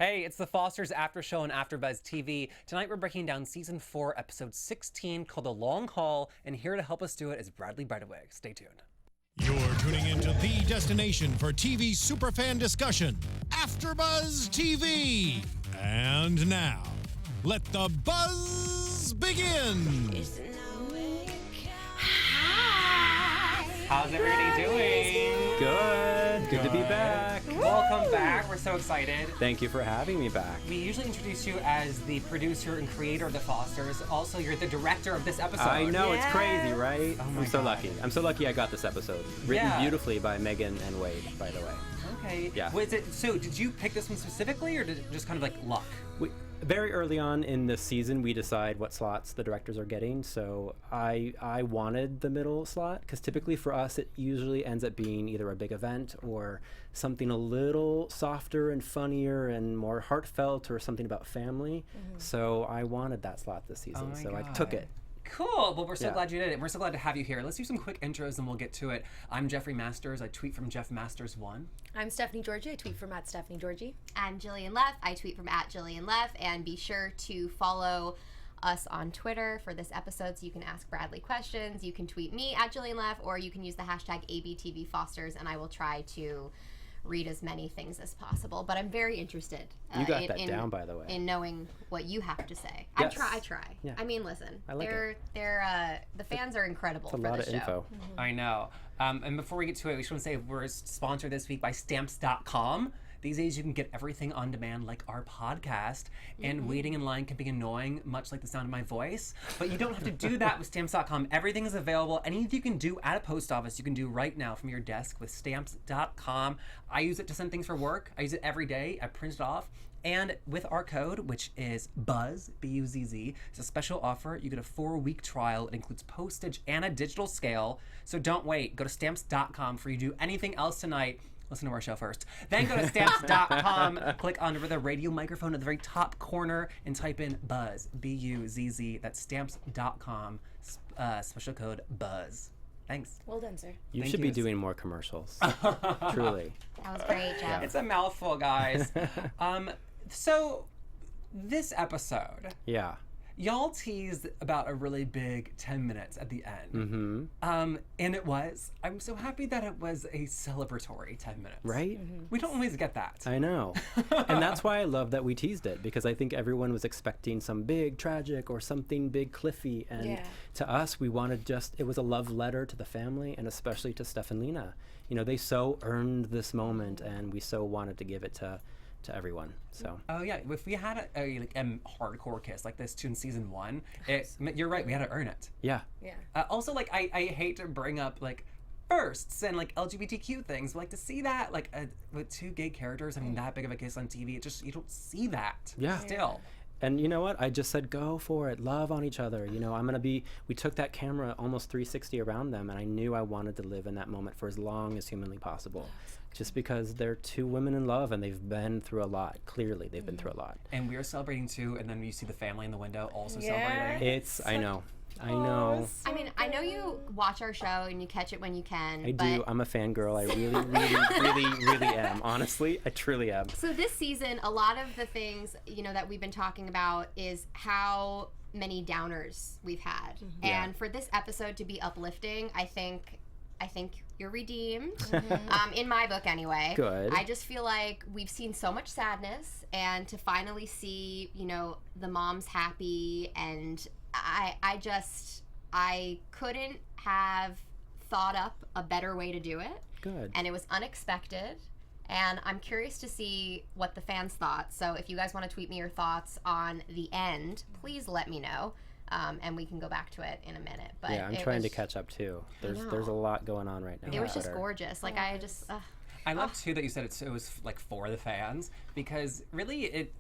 Hey, it's the Fosters After Show on AFTERBUZZ TV. Tonight we're breaking down Season 4, Episode 16, called The Long Haul, and here to help us do it is Bradley Bredeweg. Stay tuned. You're tuning into the destination for TV superfan discussion, AFTERBUZZ TV. And now, let the buzz begin. How's everybody doing? Good to be back. Welcome back. We're so excited. Thank you for having me back. We usually introduce you as the producer and creator of The Fosters. Also, you're the director of this episode. I know, it's crazy, right? Oh my I'm so God. lucky. I'm so lucky I got this episode. Written beautifully by Megan and Wade, by the way. Okay. Yeah. So did you pick this one specifically, or did it just kind of like luck? Very early on in the season, we decide what slots the directors are getting. So I wanted the middle slot because typically for us, it usually ends up being either a big event or something a little softer and funnier and more heartfelt or something about family. Mm-hmm. So I wanted that slot this season. So I took it. Cool. Well, we're so glad you did it. We're so glad to have you here. Let's do some quick intros and we'll get to it. I'm Jeffrey Masters. I tweet from Jeff Masters1. I'm Stephanie Giorgi. I tweet from @StephanieGiorgi. I'm Jillian Leff. I tweet from @Jillian Leff. And be sure to follow us on Twitter for this episode so you can ask Bradley questions. You can tweet me @Jillian Leff, or you can use the hashtag ABTVFosters, and I will try to read as many things as possible. But I'm very interested. You got that down, by the way. In knowing what you have to say. Yes. I try. Yeah. I mean, listen. I like the fans are incredible it's a for lot this of show. info. Mm-hmm. I know. And before we get to it, we just want to say we're sponsored this week by Stamps.com. These days you can get everything on demand like our podcast, and waiting in line can be annoying, much like the sound of my voice, but you don't have to do that with Stamps.com. Everything is available. Anything you can do at a post office, you can do right now from your desk with Stamps.com. I use it to send things for work. I use it every day. I print it off. And with our code, which is BUZZ, B-U-Z-Z, it's a special offer. You get a 4-week trial. It includes postage and a digital scale. So don't wait. Go to Stamps.com before you do anything else tonight. Listen to our show first. Then go to Stamps.com, click on the radio microphone at the very top corner, and type in BUZZ, B-U-Z-Z. That's Stamps.com, special code BUZZ. Thanks. Well done, sir. You Thank should you. be doing more commercials. Truly. That was great, Jeff. It's a mouthful, guys. So, this episode, Yeah. y'all teased about a really big 10 minutes at the end. Mm-hmm. And I'm so happy that it was a celebratory 10 minutes. Right? We don't always get that. I know. And that's why I love that we teased it, because I think everyone was expecting some big tragic or something big cliffy. And to us, we wanted it was a love letter to the family and especially to Steph and Lena. You know, they so earned this moment and we so wanted to give it to everyone. So. Oh yeah, if we had a hardcore kiss like this in season 1, you're right, we had to earn it. Yeah. Yeah. Also, like, I hate to bring up like firsts and like LGBTQ things, but like to see that like with 2 gay characters having that big of a kiss on TV, you don't see that. Yeah. Still. And you know what? I just said, go for it. Love on each other. You know, we took that camera almost 360 around them, and I knew I wanted to live in that moment for as long as humanly possible. Just because they're 2 women in love and they've been through a lot. Clearly, they've been through a lot. And we are celebrating too, and then you see the family in the window also celebrating. I know. I know. I mean, I know you watch our show and you catch it when you can. I do. I'm a fangirl. I really am. Honestly, I truly am. So this season, a lot of the things, you know, that we've been talking about is how many downers we've had. And for this episode to be uplifting, I think you're redeemed. In my book anyway. Good. I just feel like we've seen so much sadness, and to finally see, you know, the moms happy, and I couldn't have thought up a better way to do it. Good. And it was unexpected. And I'm curious to see what the fans thought. So if you guys want to tweet me your thoughts on the end, please let me know. And we can go back to it in a minute. But yeah, I'm trying to catch up too. There's a lot going on right now. It was just gorgeous. Like I love too that you said it was like for the fans, because really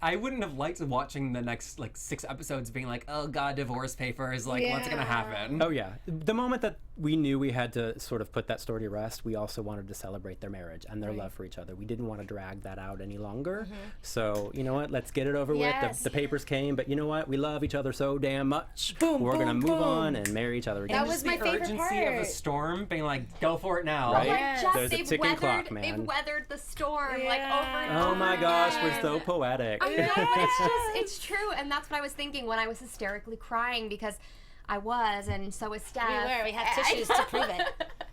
I wouldn't have liked watching the next like 6 episodes being like, oh god, divorce papers, like what's gonna happen? Oh yeah. The moment that we knew we had to sort of put that story to rest, we also wanted to celebrate their marriage and their love for each other. We didn't want to drag that out any longer. So you know what? Let's get it over with. The papers came, but you know what? We love each other so damn much. We're gonna move on and marry each other again. That was my favorite urgency part. of the storm being like, go for it now. Right? Like, There's a they've ticking weathered, clock, man. they've weathered the storm like over and Oh over my gosh, we're again. so poetic. I know, but it's true, and that's what I was thinking when I was hysterically crying because I was, and so was Steph. We had tissues to prove it.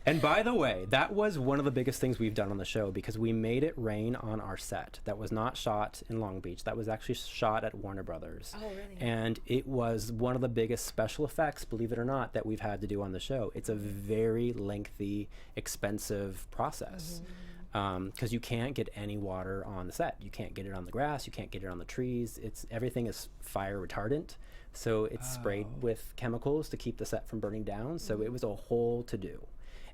And by the way, that was one of the biggest things we've done on the show because we made it rain on our set. That was not shot in Long Beach. That was actually shot at Warner Brothers. Oh, really? And it was one of the biggest special effects, believe it or not, that we've had to do on the show. It's a very lengthy, expensive process. Because you can't get any water on the set. You can't get it on the grass. You can't get it on the trees. Everything is fire retardant. So it's sprayed with chemicals to keep the set from burning down. So it was a whole to-do.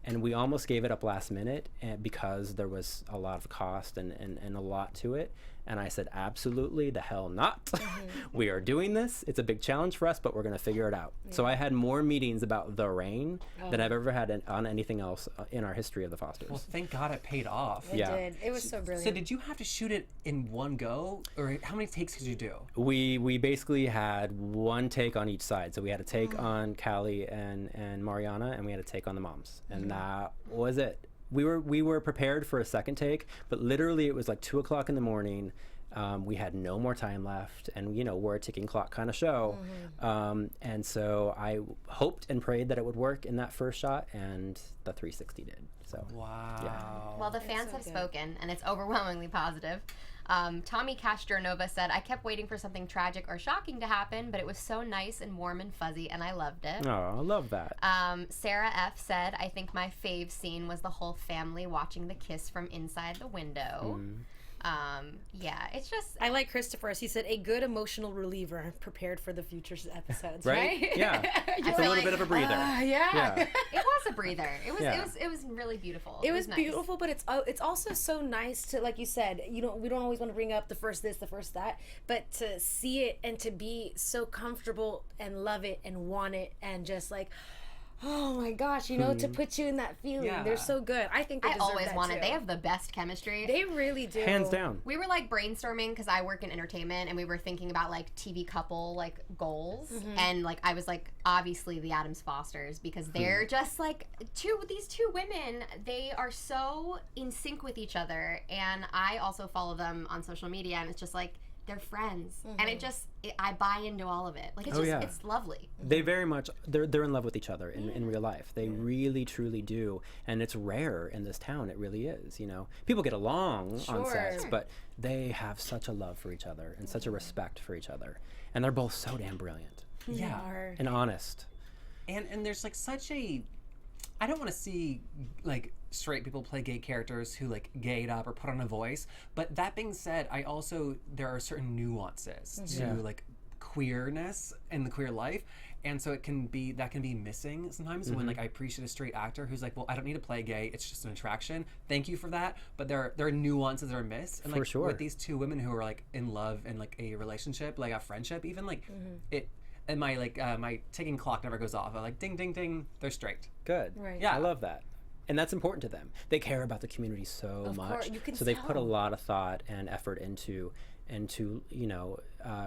And we almost gave it up last minute because there was a lot of cost and a lot to it. And I said, absolutely the hell not. We are doing this. It's a big challenge for us, but we're going to figure it out. So I had more meetings about the rain than I've ever had on anything else in our history of the Fosters. Well, thank God it paid off. It did. It was so brilliant. So did you have to shoot it in one go, or how many takes could you do? We basically had one take on each side. So we had a take on Callie and Mariana, and we had a take on the moms. And that was it. We were prepared for a second take, but literally it was like 2 o'clock in the morning. We had no more time left, and you know, we're a ticking clock kind of show. And so I hoped and prayed that it would work in that first shot, and the 360 did. So Wow. Well, the fans have spoken, and it's overwhelmingly positive. Tommy Castronova said, I kept waiting for something tragic or shocking to happen, but it was so nice and warm and fuzzy, and I loved it. Oh, I love that. Sarah F. said, I think my fave scene was the whole family watching the kiss from inside the window. Yeah, it's just... I like Christopher's. He said, a good emotional reliever prepared for the future episodes, Right? right? Yeah. It's a little bit of a breather. Yeah. It was a breather. Yeah. It was really beautiful. It was nice. beautiful, but it's also so nice to, like you said, we don't always want to bring up the first this, the first that, but to see it and to be so comfortable and love it and want it and just like, oh my gosh, to put you in that feeling. Yeah. They're so good. I think they I deserve always that wanted. too. They have the best chemistry. They really do. Hands down. We were like brainstorming because I work in entertainment, and we were thinking about like TV couple like goals, and like I was like, obviously the Addams Fosters, because they're just like these two women. They are so in sync with each other, and I also follow them on social media, and it's just like they're friends, and I buy into all of it. Like it's it's lovely. They very much they're in love with each other in real life. They really truly do, and it's rare in this town. It really is. People get along on sets, but they have such a love for each other and such a respect for each other, and they're both so damn brilliant Yeah. and honest. And there's like such a... I don't want to see like straight people play gay characters who like gay it up or put on a voice. But that being said, there are certain nuances to like queerness in the queer life. And so that can be missing sometimes when like I appreciate a straight actor who's like, well, I don't need to play gay, it's just an attraction. Thank you for that. But there are nuances that are missed. And like For sure. with these two women who are like in love and like a relationship, like a friendship, even like it. And my my ticking clock never goes off. I'm like, ding, ding, ding. They're straight. Good. Right. Yeah. I love that. And that's important to them. They care about the community so Of much. course, you can so they've put a tell. lot of thought and effort into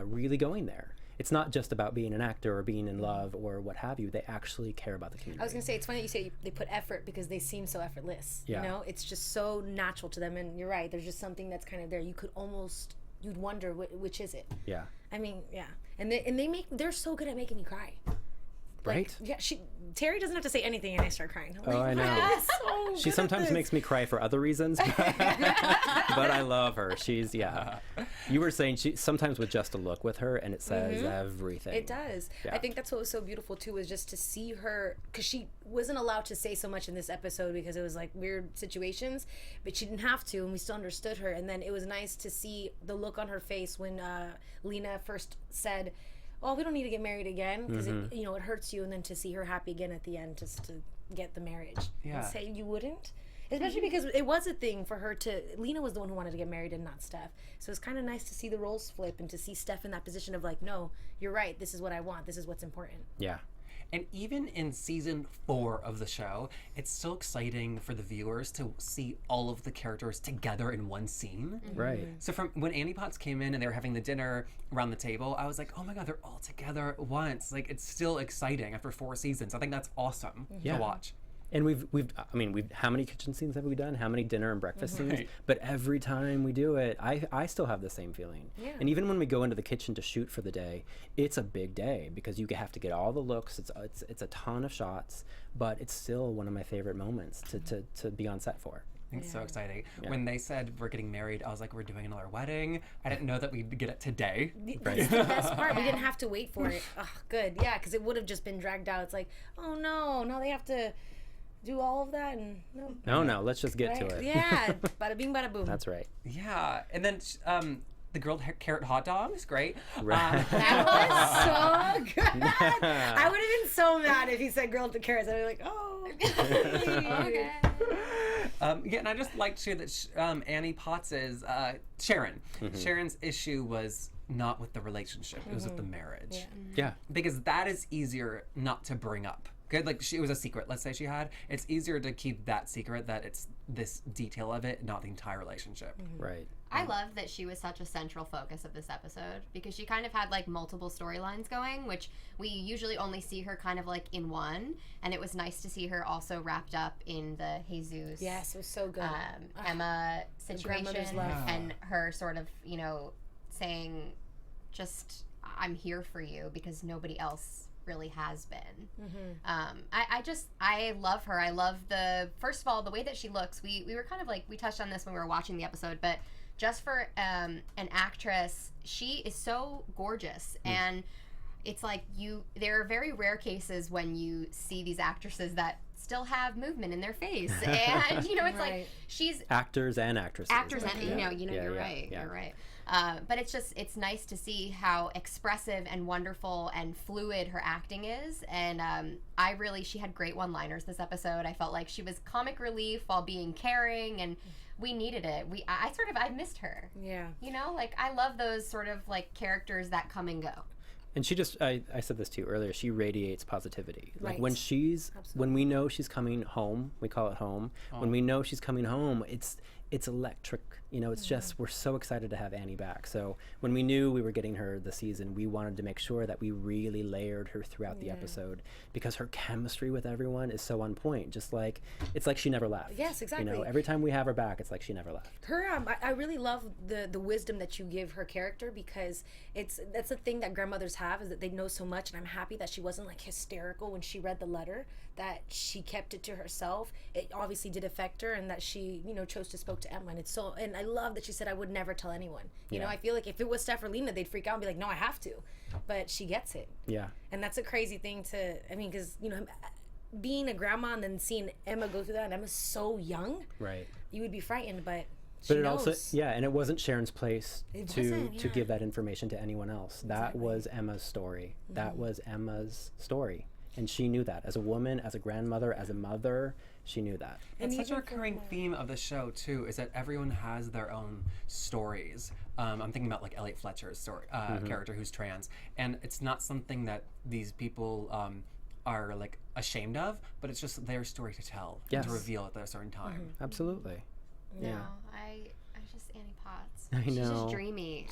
really going there. It's not just about being an actor or being in love or what have you. They actually care about the community. I was gonna say, it's funny that you say they put effort because they seem so effortless. Yeah. It's just so natural to them, and you're right. There's just something that's kind of there. You'd wonder which is it. Yeah. I mean, yeah, and they're so good at making me cry. Right? Yeah, Teri doesn't have to say anything, and I start crying. I'm Oh, I know. "Yes, so She good at sometimes this." makes me cry for other reasons, but I love her. She's, You were saying she sometimes with just a look with her, and it says everything. It does. Yeah. I think that's what was so beautiful too, was just to see her, because she wasn't allowed to say so much in this episode because it was like weird situations, but she didn't have to, and we still understood her. And then it was nice to see the look on her face when Lena first said, "Oh, we don't need to get married again," because it hurts you, and then to see her happy again at the end, just to get the marriage, Yeah. and say you wouldn't. Especially because it was a thing for her to. Lena was the one who wanted to get married and not Steph. So it's kind of nice to see the roles flip and to see Steph in that position of like, no, you're right. This is what I want. This is what's important. Yeah. And even in season 4 of the show, it's still exciting for the viewers to see all of the characters together in one scene. Right. So from when Annie Potts came in and they were having the dinner around the table, I was like, oh my God, they're all together at once. Like, it's still exciting after 4 seasons. I think that's awesome to watch. And we've how many kitchen scenes have we done? How many dinner and breakfast scenes? Right. But every time we do it, I still have the same feeling. Yeah. And even when we go into the kitchen to shoot for the day, it's a big day because you have to get all the looks. It's a ton of shots, but it's still one of my favorite moments to be on set for. I think it's so exciting. When they said we're getting married, I was like, we're doing another wedding. I didn't know that we'd get it today. That's the best part. We didn't have to wait for it. Oh, good. Yeah, because it would have just been dragged out. It's like, oh no, now they have to do all of that and No, let's just get to it. Yeah, bada bing, bada boom. That's right. Yeah. And then the grilled carrot hot dog is great. Right. That was so good. I would have been so mad if he said grilled carrots. I'd be like, oh. Okay. Yeah, and I just liked too that Annie Potts's Sharon. Sharon's issue was not with the relationship; it was with the marriage. Yeah. Because that is easier not to bring up. Good, like it was a secret. Let's say she had. It's easier to keep that secret that it's this detail of it, not the entire relationship. Right. I love that she was such a central focus of this episode because she kind of had like multiple storylines going, which we usually only see her kind of like in one. And it was nice to see her also wrapped up in the Jesus. Yes, it was so good. Emma situation grandmother's love. and her sort of, saying just, I'm here for you because nobody else really has been. I love her. I love first of all, the way that she looks. We were kind of like, we touched on this when we were watching the episode, but just for an actress, she is so gorgeous. And it's like there are very rare cases when you see these actresses that still have movement in their face. And, it's like she's... Actors and actresses. You're right. You're right. But it's nice to see how expressive and wonderful and fluid her acting is. And she had great one-liners this episode. I felt like she was comic relief while being caring, and we needed it. I missed her. Yeah. I love those sort of like characters that come and go. And she just, I said this to you earlier, she radiates positivity. Like Right. when we know she's coming home, we call it home. When we know she's coming home, it's electric. It's just, we're so excited to have Annie back. So when we knew we were getting her this season, we wanted to make sure that we really layered her throughout the episode because her chemistry with everyone is so on point. Just like, it's like she never left. Yes, exactly. Every time we have her back, it's like she never left. Her, I really love the wisdom that you give her character because that's the thing that grandmothers have is that they know so much, and I'm happy that she wasn't like hysterical when she read the letter, that she kept it to herself. It obviously did affect her, and that she chose to spoke to Emma, and I love that she said I would never tell anyone. You know, I feel like if it was Steph or Lena, they'd freak out and be like, no, I have to, but she gets it. Yeah. And that's a crazy thing because being a grandma and then seeing Emma go through that, and Emma's so young, right? You would be frightened, but it knows. Also, and it wasn't Sharon's place to give that information to anyone else. That was Emma's story. That was Emma's story. And she knew that. As a woman, as a grandmother, as a mother, she knew that. And such a recurring theme of the show, too, is that everyone has their own stories. I'm thinking about, like, Elliot Fletcher's story, character who's trans. And it's not something that these people are, like, ashamed of, but it's just their story to tell and to reveal at a certain time. Absolutely. No, I just Annie Potts. I know. She's just dreamy.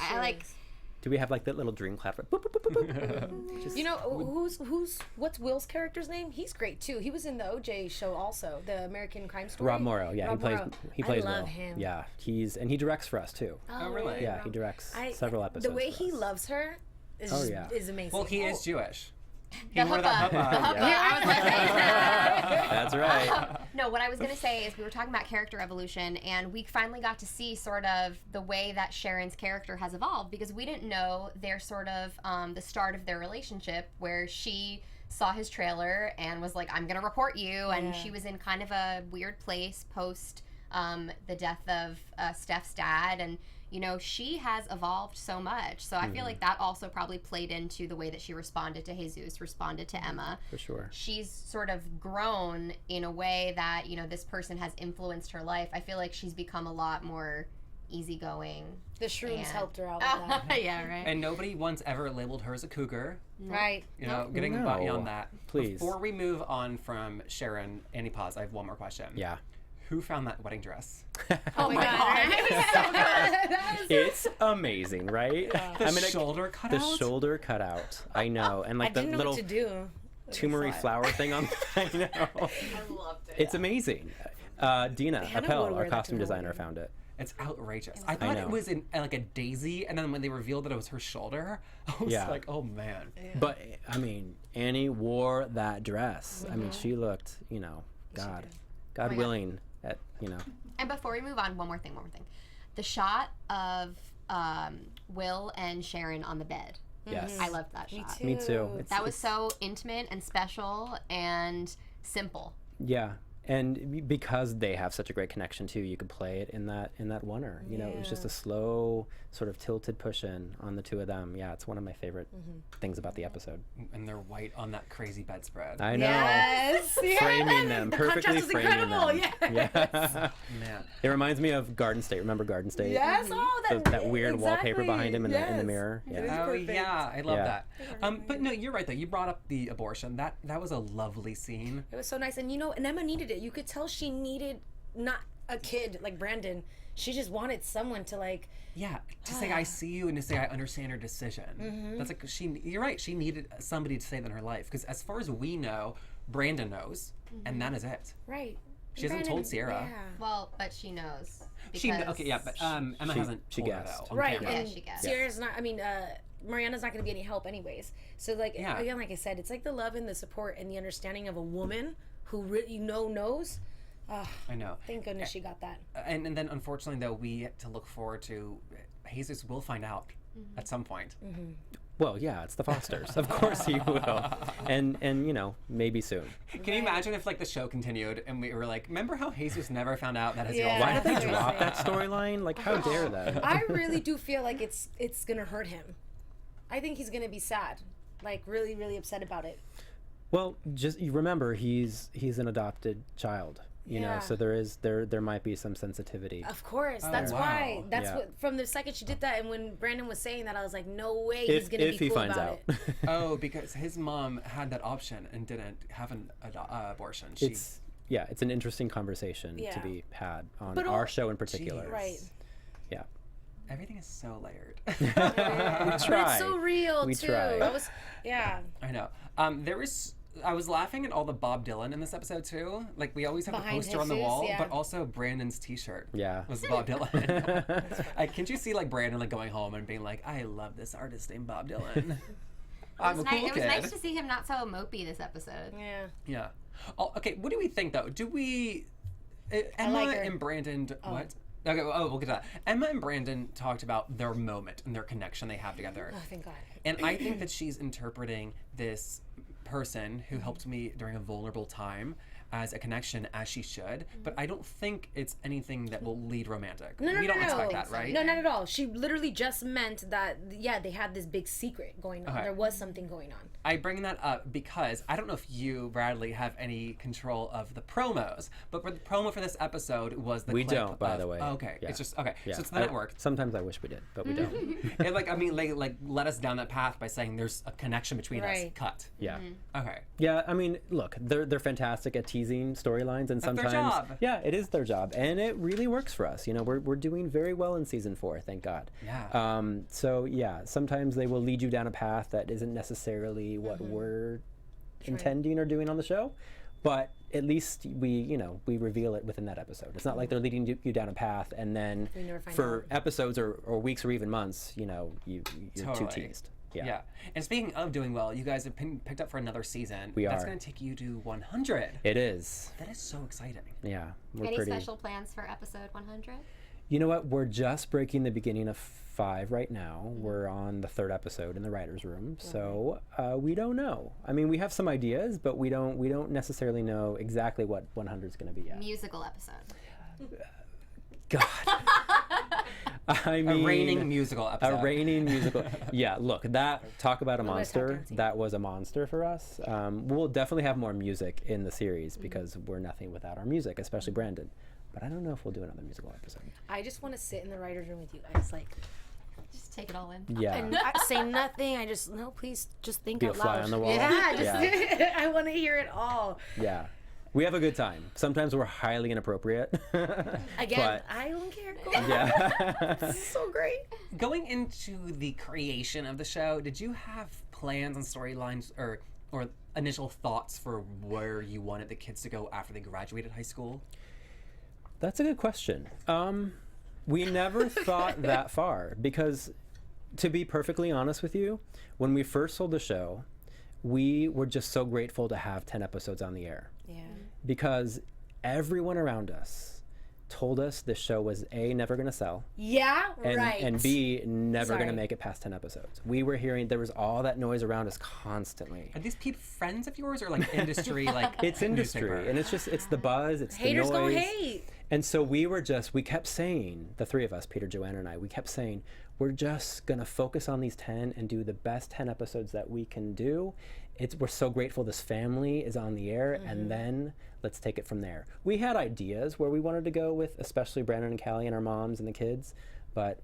Do we have like that little dream clap? What's Will's character's name? He's great too. He was in the OJ show also, the American Crime Story. Rob Morrow, he plays I love Will. him. Yeah, he directs for us too. Oh, really? Yeah, he directs several episodes. The way he loves her is amazing. Well, he is Jewish. The huppah. That's right. No, what I was going to say is we were talking about character evolution, and we finally got to see sort of the way that Sharon's character has evolved, because we didn't know their sort of the start of their relationship, where she saw his trailer and was like, I'm going to report you, and she was in kind of a weird place post the death of Steph's dad, and you know, she has evolved so much. So I feel like that also probably played into the way that she responded to Jesus, responded to Emma. For sure. She's sort of grown in a way that, you know, this person has influenced her life. I feel like she's become a lot more easygoing. The shrooms And- helped her out with that. Yeah, right. And nobody once ever labeled her as a cougar. Right. You know, getting No. beyond that. Please. Before we move on from Sharon, Annie, pause. I have one more question. Yeah. Who found that wedding dress? Oh my god. It's amazing, right? The shoulder cut The out? shoulder cutout. I know. And I like the didn't know little what to do. turmeric flower thing on. I know. I loved it. It's amazing. Dina Hannah Appel, would wear our that costume to designer, Halloween. found it. It's outrageous. I thought know. it was in like a daisy, and then when they revealed that it was her shoulder, I was Yeah. like, oh man. But I mean, Annie wore that dress. I mean, she looked, you know, God my God. willing, at And before we move on, one more thing. The shot of Will and Sharon on the bed. Yes. I loved that shot. Me too. It's, That was so intimate and special and simple. yeah. And because they have such a great connection too, you could play it in that oneer. You know, it was just a slow, sort of tilted push in on the two of them. Yeah, it's one of my favorite things about the episode. And they're white on that crazy bedspread. I know. Yes. Framing them, The perfectly contrast is framing incredible. them. Yes. Yeah. Man. It reminds me of Garden State. Remember Garden State? Yes. Oh, That weird wallpaper behind him in the Yes. mirror. Yeah. Oh perfect. yeah, I love Yeah. that. But no, you're right though. You brought up the abortion. That was a lovely scene. It was so nice, and you know, and Emma needed it. You could tell she needed not a kid like Brandon. She just wanted someone to like. Yeah, to say I see you and to say I understand her decision. That's like you're right. She needed somebody to say that in her life because as far as we know, Brandon knows, and that is it. Right. She hasn't told Sierra. Yeah. Well, but she knows. She because- okay, yeah, but Emma hasn't. she told her, guessed. though, on Right, camera. Yeah, and she guessed. Sierra's not. I mean, Mariana's not going to be any help anyways. So like Yeah. again, like I said, it's like the love and the support and the understanding of a woman who really knows. I know. Thank goodness she got that. And then unfortunately though, we have to look forward to Jesus will find out at some point. Well, yeah, it's the Fosters. Of course he will. And you know, maybe soon. Can you imagine if like the show continued and we were like, remember how Jesus never found out that his Yeah. Why girlfriend? did they drop that storyline? Like, how dare they? I really do feel like it's gonna hurt him. I think he's gonna be sad, like really, really upset about it. Well, just you remember he's an adopted child. You know, Yeah. so there might be some sensitivity. Of course, that's wow. why. That's Yeah. what. From the second she did that, and when Brandon was saying that, I was like, no way If he's gonna be he cool finds about out. it. Oh, because his mom had that option and didn't have an abortion. She It's an interesting conversation to Yeah. be had on But our all- show in particular. Right. Yeah. everything is so layered. We But try. it's so real We too. try. I was, yeah. I know. I was laughing at all the Bob Dylan in this episode too. Like we always have the Behind poster on the Jesus, wall, yeah. but also Brandon's T-shirt. Yeah. was Bob Dylan. Can't you see like Brandon like going home and being like, I love this artist named Bob Dylan. I'm a It cool was kid. nice to see him not so mopey this episode. Yeah. Yeah. Oh, okay. What do we think though? Do we? Emma like her. and Brandon. What? Okay. Oh, we'll get to that. Emma and Brandon talked about their moment and their connection they have together. Oh, thank God. And I think that she's interpreting this person who helped me during a vulnerable time as a connection as she should, but I don't think it's anything that will lead romantic. No, we don't expect that, right? No, not at all. She literally just meant that, yeah, they had this big secret going on. Okay. There was something going on. I bring that up because I don't know if you, Bradley, have any control of the promos, but for the promo for this episode was the We clip don't, by of- the way. Oh, okay, Yeah. it's just okay. Yeah. So it's the network. Sometimes I wish we did, but we don't. And like I mean, they like led us down that path by saying there's a connection between us. Right. Cut. Yeah. Okay. Yeah, I mean, look, they're fantastic at teasing storylines, and That's their sometimes, job. yeah, it is their job, and it really works for us. You know, we're doing very well in season 4, thank God. Yeah. So yeah, sometimes they will lead you down a path that isn't necessarily what we're intending or doing on the show, but at least we reveal it within that episode. It's not like they're leading you down a path and then We never find for out. episodes or weeks or even months, you're Totally. too teased. Yeah. And speaking of doing well, you guys have picked up for another season. We That's are. going to take you to 100. It is. That is so exciting. Yeah, we're Any pretty. special plans for episode 100? You know what? We're just breaking the beginning of 5 right now. We're on the 3rd episode in the writers' room, so we don't know. I mean, we have some ideas, but we don't necessarily know exactly what 100 is going to be yet. Musical episode. God. I mean, A reigning musical episode. A reigning musical. Yeah, look, talk about a I'm gonna stop monster. dancing. That was a monster for us. We'll definitely have more music in the series because we're nothing without our music, especially Brandon. But I don't know if we'll do another musical episode. I just want to sit in the writer's room with you guys, like, Just take it all in. Yeah. and I say nothing. I just, no, please, just think Be a out fly loud. on the wall. Yeah, just, Yeah. I want to hear it all. Yeah. We have a good time. Sometimes we're highly inappropriate. Again, But, I don't care. Go yeah. This is so great. Going into the creation of the show, did you have plans and storylines or initial thoughts for where you wanted the kids to go after they graduated high school? That's a good question. We never thought that far because, to be perfectly honest with you, when we first sold the show, we were just so grateful to have 10 episodes on the air Yeah. because everyone around us told us this show was A, never going to sell, Yeah, and, right. and B, never going to Sorry. make it past 10 episodes. We were hearing, there was all that noise around us constantly. Are these people friends of yours or like industry? Like It's industry, newspaper? and it's the buzz, it's Haters the noise. gonna hate. And so we kept saying, the three of us, Peter, Joanna, and I, we kept saying, we're just going to focus on these 10 and do the best 10 episodes that we can do. We're so grateful this family is on the air, and then let's take it from there. We had ideas where we wanted to go with, especially Brandon and Callie and our moms and the kids, but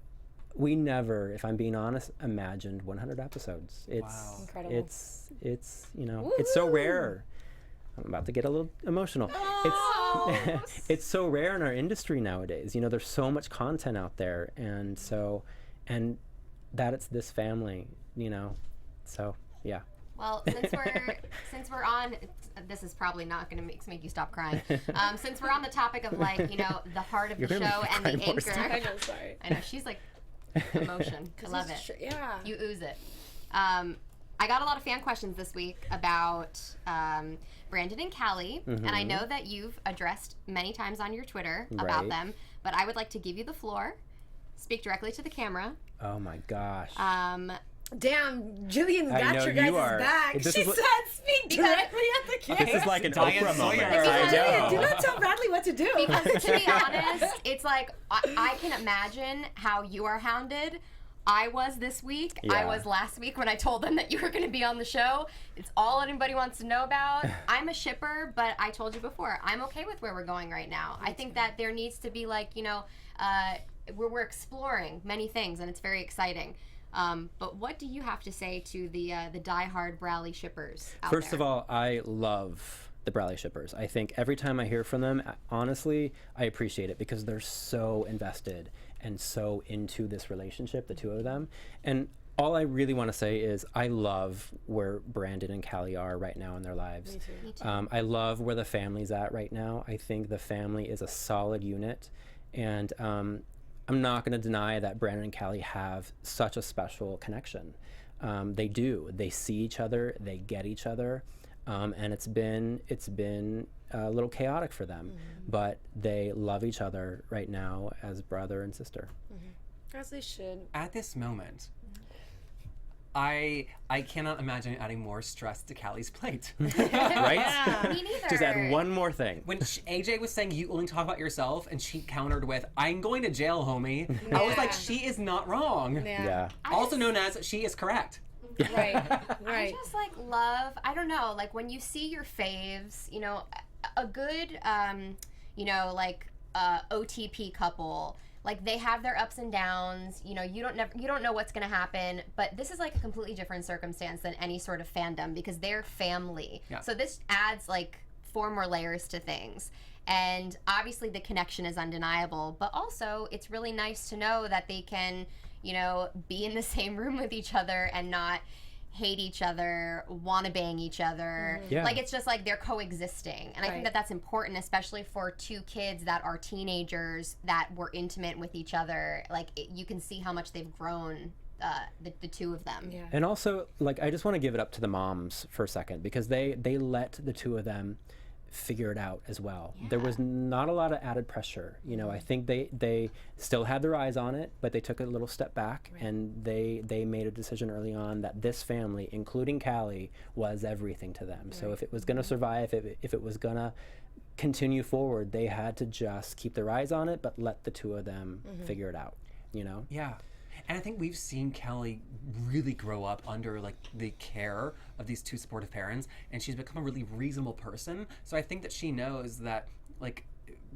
we never, if I'm being honest, imagined 100 episodes. Wow. Incredible. It's it's so rare. I'm about to get a little emotional. It's so rare in our industry nowadays. there's so much content out there, and that it's this family. So yeah. Well, since we're on, this is probably not going to make you stop crying. Since we're on the topic of the heart of the You're show gonna and cry the more, anchor. I know, sorry. I know she's like emotion. I love it. Yeah. You ooze it. I got a lot of fan questions this week about Brandon and Callie, and I know that you've addressed many times on your Twitter about Right. them, but I would like to give you the floor. Speak directly to the camera. Oh my gosh. Damn, Jillian I know got your you guys' are. back. This She is what- said, speak directly at the camera. This is like an Diane Oprah Sawyer. moment. Because I Do know. not tell Bradley what to do. Because to be honest, it's like I can imagine how you are hounded. I was this week. I Yeah. was last week when I told them that you were going to be on the show. It's all anybody wants to know about. I'm a shipper, but I told you before, I'm okay with where we're going right now. I think that there needs to be we're exploring many things, and it's very exciting. But what do you have to say to the diehard Bradley shippers out First there? of all, I love the Bradley shippers. I think every time I hear from them, honestly, I appreciate it because they're so invested and so into this relationship, the two of them. And all I really want to say is I love where Brandon and Callie are right now in their lives. Me too. I love where the family's at right now. I think the family is a solid unit. And I'm not going to deny that Brandon and Callie have such a special connection. They do. They see each other. They get each other. And it's been a little chaotic for them, but they love each other right now as brother and sister. As they should. At this moment, I cannot imagine adding more stress to Callie's plate. Right? Me neither. Just add one more thing. When AJ was saying you only talk about yourself, and she countered with, "I'm going to jail, homie," I was like, she is not wrong. Yeah. Also known as she is correct. Right. I Right. just love, I don't know, when you see your faves, a good, OTP couple, they have their ups and downs, you don't know what's going to happen, but this is a completely different circumstance than any sort of fandom because they're family. Yeah. So this adds 4 more layers to things. And obviously the connection is undeniable, but also it's really nice to know that they can, be in the same room with each other and not hate each other, want to bang each other. Yeah. It's just they're coexisting. And I think that that's important, especially for 2 kids that are teenagers that were intimate with each other. You can see how much they've grown, the 2 of them. Yeah. And also, I just want to give it up to the moms for a second because they let the 2 of them figure it out as well. There was not a lot of added pressure. I think they still had their eyes on it, but they took a little step back and they made a decision early on that this family, including Callie, was everything to them. So if it was going to survive, if it was going to continue forward, they had to just keep their eyes on it, but let the 2 of them figure it out. you know? Yeah. And I think we've seen Kelly really grow up under like the care of these two supportive parents, and she's become a really reasonable person. So I think that she knows that, like,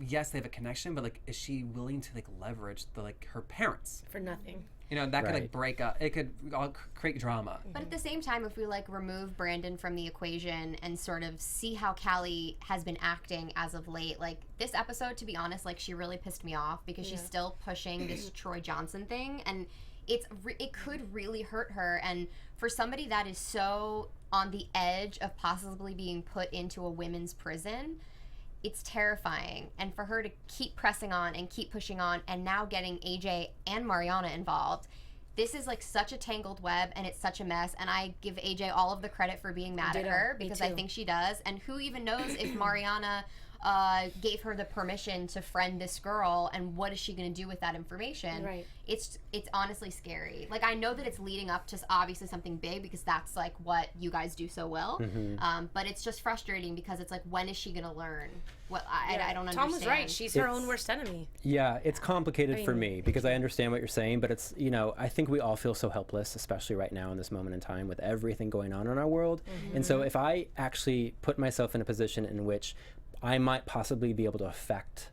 yes, they have a connection, but like, is she willing to like leverage the like her parents For nothing. You know, that could like Right. break up. It could all create drama. But at the same time, if we like remove Brandon from the equation and sort of see how Callie has been acting as of late, like this episode, to be honest, like she really pissed me off because she's still pushing this Troy Johnson thing, and it could really hurt her. And for somebody that is so on the edge of possibly being put into a women's prison, it's terrifying. And for her to keep pressing on and keep pushing on, and now getting AJ and Mariana involved, this is like such a tangled web, and it's such a mess. And I give AJ all of the credit for being mad Ditto. at her, Me because I too. think she does. And who even knows if Mariana gave her the permission to friend this girl, and what is she going to do with that information? Right. It's honestly scary. Like, I know that it's leading up to obviously something big, because that's like what you guys do so well. But it's just frustrating because it's like, when is she going to learn? What I don't understand. Tom was right. She's her It's- own worst enemy. Yeah, it's complicated for mean- me because I understand what you're saying, but it's, you know, I think we all feel so helpless, especially right now in this moment in time with everything going on in our world. And so if I actually put myself in a position in which I might possibly be able to affect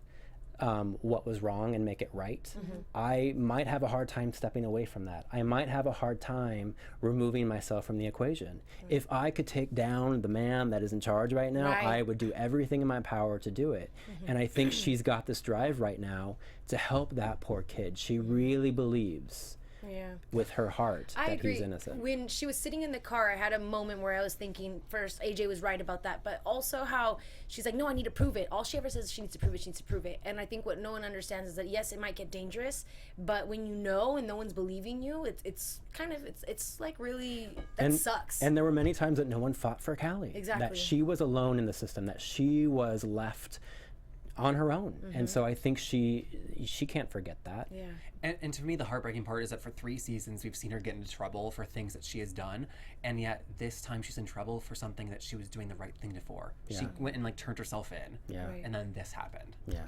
what was wrong and make it right, I might have a hard time stepping away from that. I might have a hard time removing myself from the equation. If I could take down the man that is in charge right now, Right. I would do everything in my power to do it. And I think she's got this drive right now to help that poor kid. She really believes Yeah. with her heart I that agree. he's innocent. When she was sitting in the car, I had a moment where I was thinking, first, AJ was right about that, but also how she's like, no, I need to prove it. All she ever says is she needs to prove it, she needs to prove it. And I think what no one understands is that, yes, it might get dangerous, but when you know and no one's believing you, it's kind of, it's like really, that sucks. And there were many times that no one fought for Callie. Exactly. That she was alone in the system, that she was left on her own. And so I think she can't forget that. yeah. And to me, the heartbreaking part is that for 3 seasons, we've seen her get into trouble for things that she has done, and yet this time she's in trouble for something that she was doing the right thing for. She Yeah. went and like turned herself in, Yeah. Right. and then this happened. Yeah.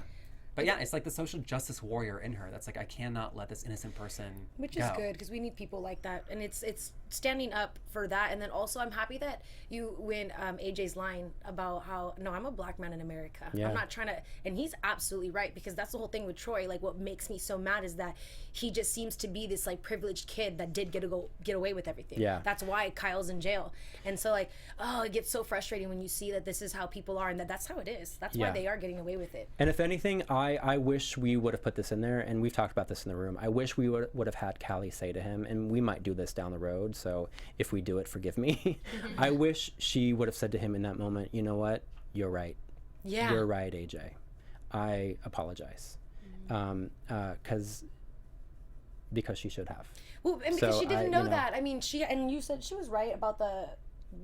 But yeah, it's like the social justice warrior in her that's like, I cannot let this innocent person Which is go. good, because we need people like that, and it's standing up for that. And then also, I'm happy that you win AJ's line about how, no, I'm a black man in America. Yeah. I'm not trying to, and he's absolutely right, because that's the whole thing with Troy. Like, what makes me so mad is that he just seems to be this like privileged kid that did get away with everything. Yeah. That's why Kyle's in jail. And so like, oh, it gets so frustrating when you see that this is how people are, and that's how it is. That's why Yeah. they are getting away with it. And if anything, I wish we would have put this in there, and we've talked about this in the room. I wish we would have had Callie say to him, and we might do this down the road, so if we do it, forgive me. I wish she would have said to him in that moment, you know what, you're right. Yeah. You're right, AJ. I apologize. Because she should have. Well, and because So she didn't I- know you know. that. I mean, you said she was right about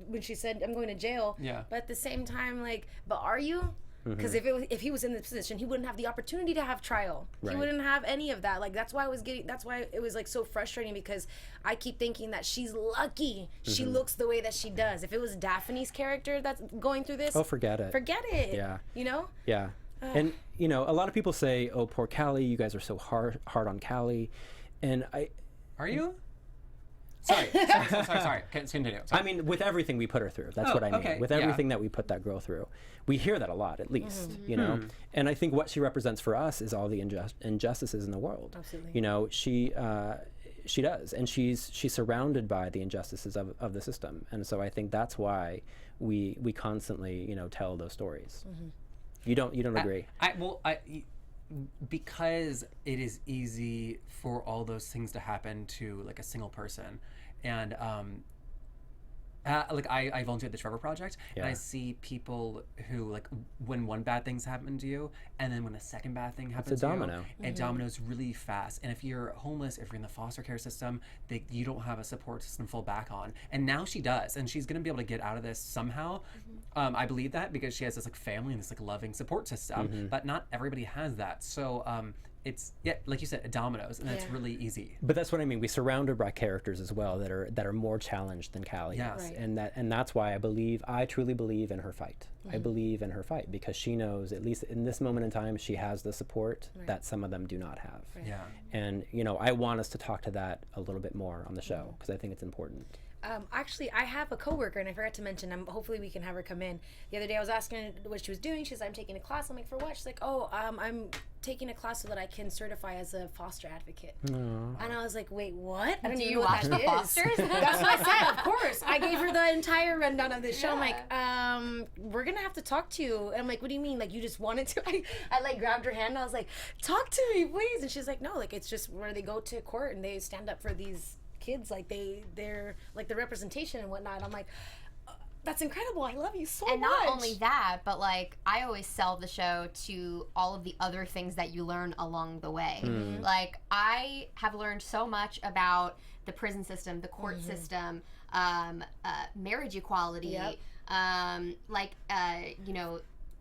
when she said, I'm going to jail. Yeah. But at the same time, like, but are you? Mm-hmm. Because if he was in this position, he wouldn't have the opportunity to have trial. Right. He wouldn't have any of that. Like, that's why it was like so frustrating, because I keep thinking that she's lucky she Mm-hmm. looks the way that she does. If it was Daphne's character that's going through this, Oh, forget it. forget it. Yeah. You know? Yeah. And, you know, a lot of people say, oh, poor Callie, you guys are so hard on Callie. And Are you? Sorry. Continue. I mean, with everything we put her through, that's what I mean. okay, With yeah. everything that we put that girl through, we hear that a lot, at least, you know. And I think what she represents for us is all the injustices in the world. Absolutely. You know, she does, and she's surrounded by the injustices of the system, and so I think that's why we constantly, you know, tell those stories. You don't agree? Because it is easy for all those things to happen to like a single person, and like I volunteer at the Trevor Project, and I Yeah. see people who like when one bad thing's happened to you, and then when a second bad thing happens a to domino. you, it dominoes really fast. And if you're homeless, if you're in the foster care system, you don't have a support system to fall back on. And now she does, and she's gonna be able to get out of this somehow. I believe that because she has this like family and this like loving support system, but not everybody has that. So it's like you said, dominoes, and that's really easy. But that's what I mean. We surround her by characters as well that are more challenged than Callie Yes. is, Right. and that's why I truly believe in her fight. I believe in her fight because she knows, at least in this moment in time, she has the support that some of them do not have. Yeah. And I want us to talk to that a little bit more on the show because I think it's important. Actually, I have a coworker, and I forgot to mention. Hopefully, we can have her come in. The other day, I was asking her what she was doing. She's like, "I'm taking a class." I'm like, "For what?" She's like, "Oh, I'm taking a class so that I can certify as a foster advocate." And I was like, "Wait, what? I don't Do even you know what watch that The is." Fosters? That's what I said. Of course, I gave her the entire rundown of the show. I'm like, "We're gonna have to talk to you." And I'm like, "What do you mean? Like, you just wanted to?" I like grabbed her hand. And I was like, "Talk to me, please." And she's like, "No, like it's just where they go to court and they stand up for these kids, like they're like the representation and whatnot." I'm like, that's incredible. I love you so much. And not only that, but like I always sell the show to all of the other things that you learn along the way. Like I have learned so much about the prison system, the court system, marriage equality,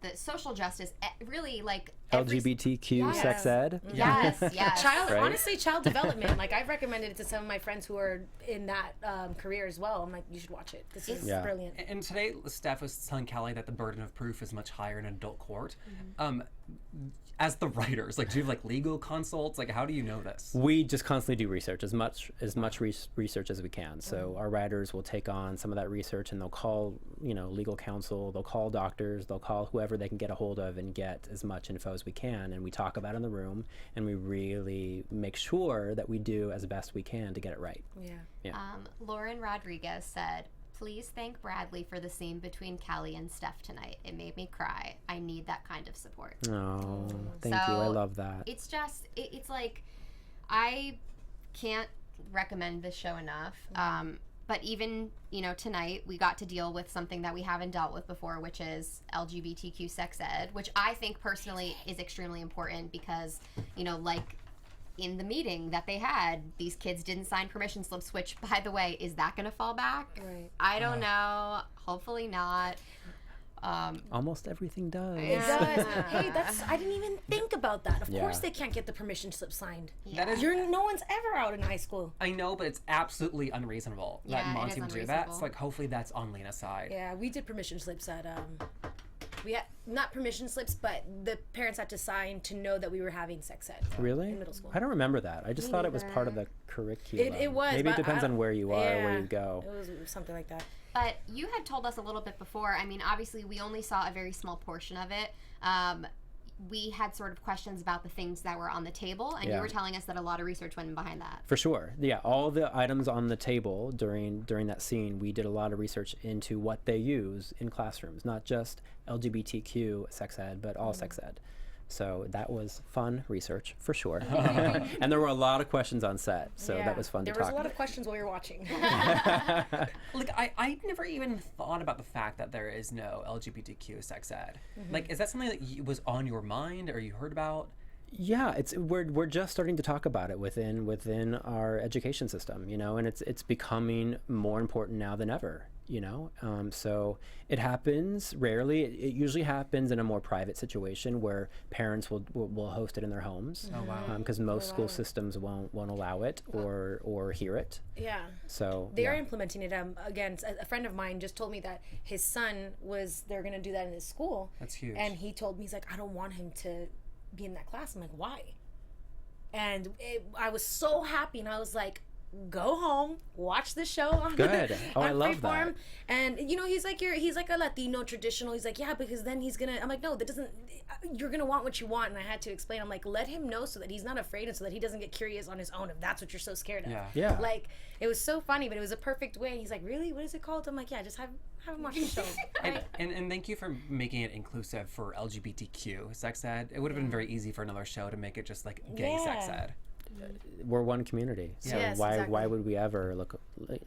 the social justice, really like LGBTQ sex ed. Yes, yes. Honestly, child development. Like I've recommended it to some of my friends who are in that career as well. I'm like, you should watch it. This is brilliant. And today, Steph was telling Callie that the burden of proof is much higher in adult court. As the writers, like, do you have like legal consults? Like, how do you know this? We just constantly do research, as much research as we can. So our writers will take on some of that research, and they'll call legal counsel, they'll call doctors, they'll call whoever they can get a hold of and get as much info as we can, and we talk about it in the room, and we really make sure that we do as best we can to get it right. Lauren Rodriguez said, "Please thank Bradley for the scene between Callie and Steph tonight. It made me cry. I need that kind of support." Oh, thank you. I love that. It's just, it's like, I can't recommend this show enough. But even, tonight we got to deal with something that we haven't dealt with before, which is LGBTQ sex ed, which I think personally is extremely important because, like in the meeting that they had, these kids didn't sign permission slips, which, by the way, is that going to fall back? Right. I don't know. Hopefully not. Almost everything does. It does. Hey, I didn't even think about that. Of course they can't get the permission slip signed. Yeah. That is, No one's ever out in high school. I know, but it's absolutely unreasonable that Yeah, it Monty is would do that. unreasonable. So like, hopefully that's on Lena's side. Yeah, we did permission slips at we had not permission slips, but the parents had to sign to know that we were having sex ed. Really? In middle school. I don't remember that. I just thought it was part of the curriculum. It was. Maybe it but depends I on where you are, where you go. It was something like that. But you had told us a little bit before. I mean, obviously, we only saw a very small portion of it. We had sort of questions about the things that were on the table, and you were telling us that a lot of research went behind that. For sure. Yeah, all the items on the table during that scene, we did a lot of research into what they use in classrooms, not just LGBTQ sex ed, but all sex ed. So that was fun research, for sure. And there were a lot of questions on set, so that was fun to talk. There was a lot of questions while we were watching. Like, I never even thought about the fact that there is no LGBTQ sex ed. Like, is that something that was on your mind or you heard about? Yeah, we're just starting to talk about it within our education system, and it's becoming more important now than ever, so it happens rarely. It usually happens in a more private situation where parents will host it in their homes. Oh wow. Because most school systems won't allow it or hear it. Yeah. So they are implementing it. Again, a friend of mine just told me that his son they're going to do that in his school. That's huge. And he told me, he's like, I don't want him to be in that class. I'm like, why? And I was so happy, and I was like, go home, watch the show on Good. Oh, on I love Freeform. that. And he's like a Latino traditional. He's like, yeah, because then he's gonna. I'm like, no, that doesn't. You're gonna want what you want. And I had to explain. I'm like, let him know so that he's not afraid and so that he doesn't get curious on his own if that's what you're so scared of. Yeah. Like, it was so funny, but it was a perfect way. And he's like, really? What is it called? I'm like, yeah, just have him watch the show. And thank you for making it inclusive for LGBTQ sex ed. It would have been very easy for another show to make it just like gay sex ed. We're one community, so Yes, why exactly. would we ever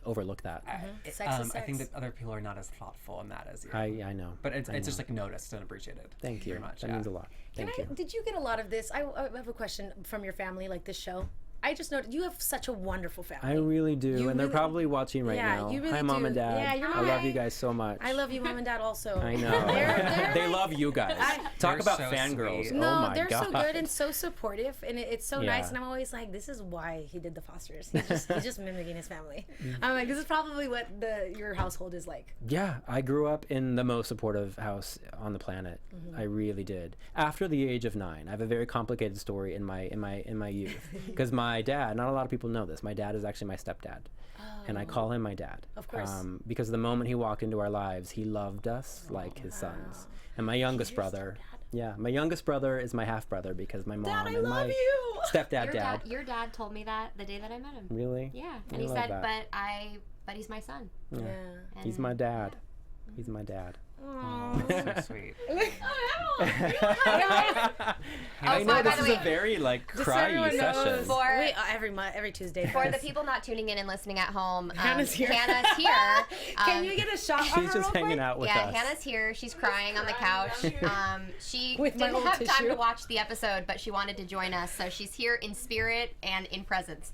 overlook that? Sex is I think sex. that other people are not as thoughtful in that as you. I know. But it's I just know. like noticed and appreciated. Thank you very much. That means a lot. Thank you. Did you get a lot of this? I have a question from your family, like this show. I just know you have such a wonderful family. I really do, You and they're really- probably watching right Yeah, now. you really Hi, Mom do. and Dad. Yeah, you're I love hi. you guys so much. I love you, Mom and Dad, also. I know. They're They like- love you guys. Talk They're about so fangirls. sweet. Oh No, my they're god. so good and so supportive, and it's so Yeah. nice. And I'm always like, this is why he did the Fosters. He's just mimicking his family. I'm like, this is probably what your household is like. Yeah, I grew up in the most supportive house on the planet. I really did. After the age of 9, I have a very complicated story in my youth because my dad. Not a lot of people know this. My dad is actually my stepdad, and I call him my dad. Of course. Because the moment he walked into our lives, he loved us like his sons. And my youngest brother. Yeah, my youngest brother is my half brother because my mom Dad, I and love my you. stepdad Your dad told me that the day that I met him. Really? Yeah, I and he love said, that. but he's my son. Yeah. And He's my dad. He's my dad. Oh, so sweet. I know by this the is way, a very like Just so cryy everyone session. knows. For- Wait, every Tuesday. For the people not tuning in and listening at home, Hannah's here. Hannah's here. Can you get a shot on She's her just real hanging quick? out with Yeah, us. Hannah's here. She's crying on the couch. She With my didn't little have time tissue. to watch the episode, but she wanted to join us, so she's here in spirit and in presence.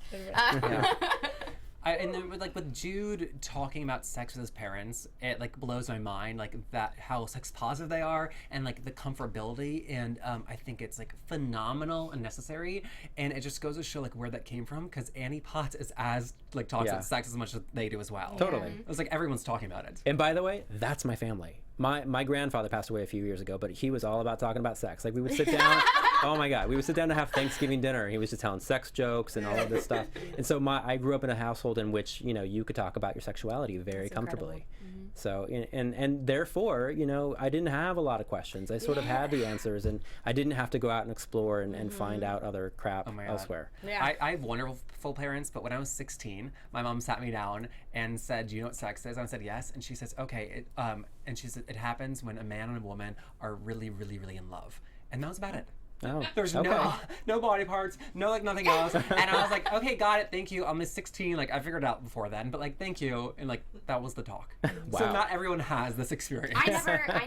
And then with Jude talking about sex with his parents, it like blows my mind, like that how sex positive they are, and like the comfortability, and I think it's like phenomenal and necessary, and it just goes to show like where that came from, because Annie Potts is as like talks Yeah. about sex as much as they do as well. Totally. It's like everyone's talking about it. And by the way, that's my family. My grandfather passed away a few years ago, but he was all about talking about sex. Like we would sit down. Oh my God, we would sit down to have Thanksgiving dinner. He was just telling sex jokes and all of this stuff. And so I grew up in a household in which you could talk about your sexuality very comfortably. So and therefore I didn't have a lot of questions. I sort of had the answers, and I didn't have to go out and explore and find out other crap Oh my God. elsewhere. Yeah. I have wonderful parents, but when I was 16, my mom sat me down and said, "Do you know what sex is?" And I said, "Yes." And she says, "Okay." And she said, "It happens when a man and a woman are really, really, really in love." And that was about it. Oh, There's okay. no body parts, no like nothing else. And I was like, "Okay, got it, thank you." I'm 16, like I figured it out before then, but like thank you, and like that was the talk. So Wow. not everyone has this experience. I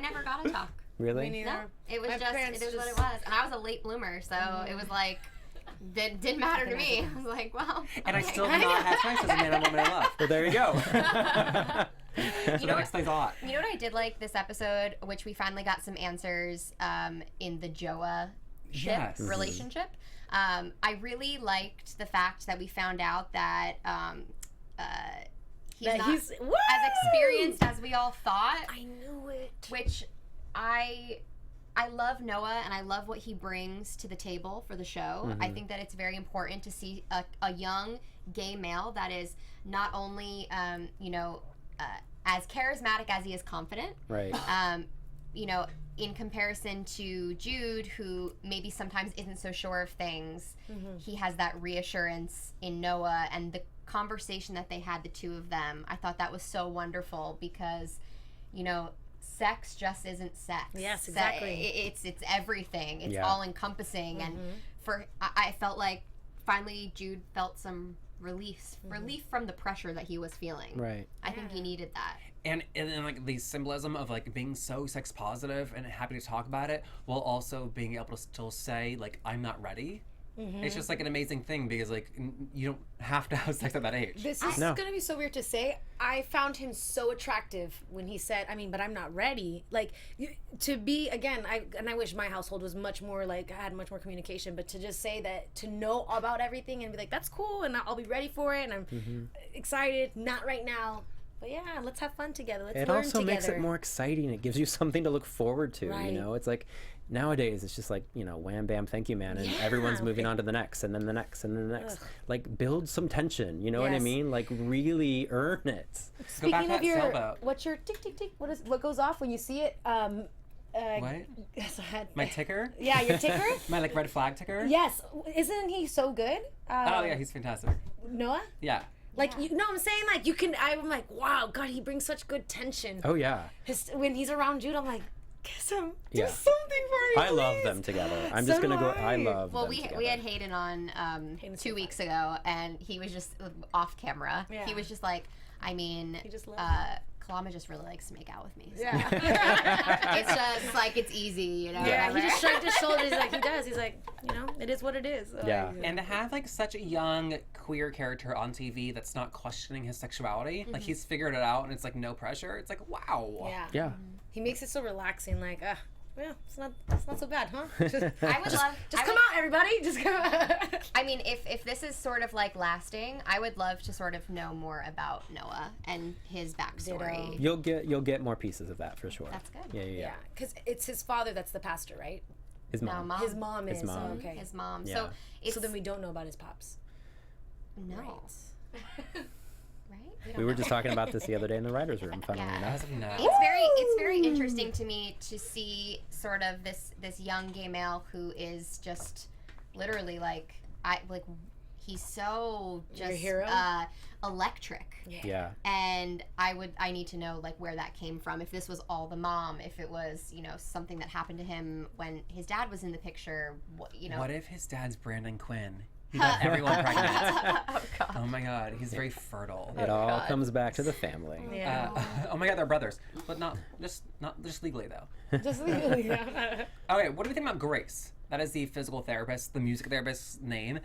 never got a talk. Really? Me neither. No, it was My just parents it is what it just- was, and I was a late bloomer, so it was like didn't matter to me. I was like, well, And I okay. still do not have sex as a man and woman I love. Well, there you go. So that explains a lot. You know what I did like this episode, which we finally got some answers in the Joa ship Yes. relationship. I really liked the fact that we found out that he's That not he's- Woo! as experienced as we all thought. I knew it. Which I love Noah, and I love what he brings to the table for the show. I think that it's very important to see a young gay male that is not only as charismatic as he is confident. Right. In comparison to Jude, who maybe sometimes isn't so sure of things, he has that reassurance in Noah, and the conversation that they had, the two of them, I thought that was so wonderful because, sex just isn't sex. Yes, exactly. It's everything. It's Yeah. all encompassing, and I felt like finally Jude felt some relief from the pressure that he was feeling. Right. I think he needed that. And then like the symbolism of like being so sex positive and happy to talk about it, while also being able to still say like I'm not ready. It's just like an amazing thing because like you don't have to have sex at that age. This is No. gonna be so weird to say. I found him so attractive when he said, but I'm not ready. Like to be again. I wish my household was much more like I had much more communication. But to just say that, to know about everything and be like, that's cool, and I'll be ready for it, and I'm excited. Not right now. But yeah, let's have fun together. Let's It learn also together. makes it more exciting. It gives you something to look forward to. Right. It's like nowadays it's just like wham bam, thank you, man, and everyone's moving on to the next, and then the next, and then the next. Like build some tension. You know what I Yes. mean? Like really earn it. Go back Speaking to of that your, sailboat. what's your tick tick tick? What goes off when you see it? What? Yes, I had My ticker? Yeah, your ticker. My like red flag ticker? Yes, isn't he so good? Oh yeah, he's fantastic. Noah. Yeah. Like I'm saying, like you can. I'm like, wow, God, he brings such good tension. Oh yeah. When he's around Jude, I'm like, kiss him, do Yeah. something for me. I love please." them together. I'm So just gonna do go. I. I love Well, them we together. had Hayden on Hayden's 2 so weeks ago, and he was just off camera. Yeah. He was just like, I mean, just loves Kalama just really likes to make out with me. So. Yeah. It's just like, it's easy, you know? Yeah, he whatever. just shrugged his shoulders like he does. He's like, you know, it is what it is. So, Yeah. like, And to have like such a young queer character on TV that's not questioning his sexuality, like he's figured it out and it's like no pressure. It's like, wow. yeah. Yeah. He makes it so relaxing, like, yeah, it's not so bad, huh? Just, I would love... just come out, everybody. Just come out. I mean, if this is sort of like lasting, I would love to sort of know more about Noah and his backstory. Ditto. You'll get more pieces of that for sure. That's good. Yeah. Yeah, because it's his father that's the pastor, right? His No, mom. mom. His mom is. His mom. Oh, okay. His mom. Yeah. So it's... So then we don't know about his pops. No. Right. Right? don't We were know. just talking about this the other day in the writers' room. Funnily Yeah. enough. As of now. It's very interesting to me to see sort of this young gay male who is just literally like he's so Your just hero? electric. Yeah. And I need to know like where that came from. If this was all the mom, if it was, you know, something that happened to him when his dad was in the picture, you know. What if his dad's Brandon Quinn? He got everyone pregnant. Oh god. Oh my god, he's very fertile. It all God. comes back to the family. Yeah. Oh my god, they're brothers, but not just legally though. Just legally. Yeah. Okay, what do we think about Grace? That is the physical therapist, the music therapist's name.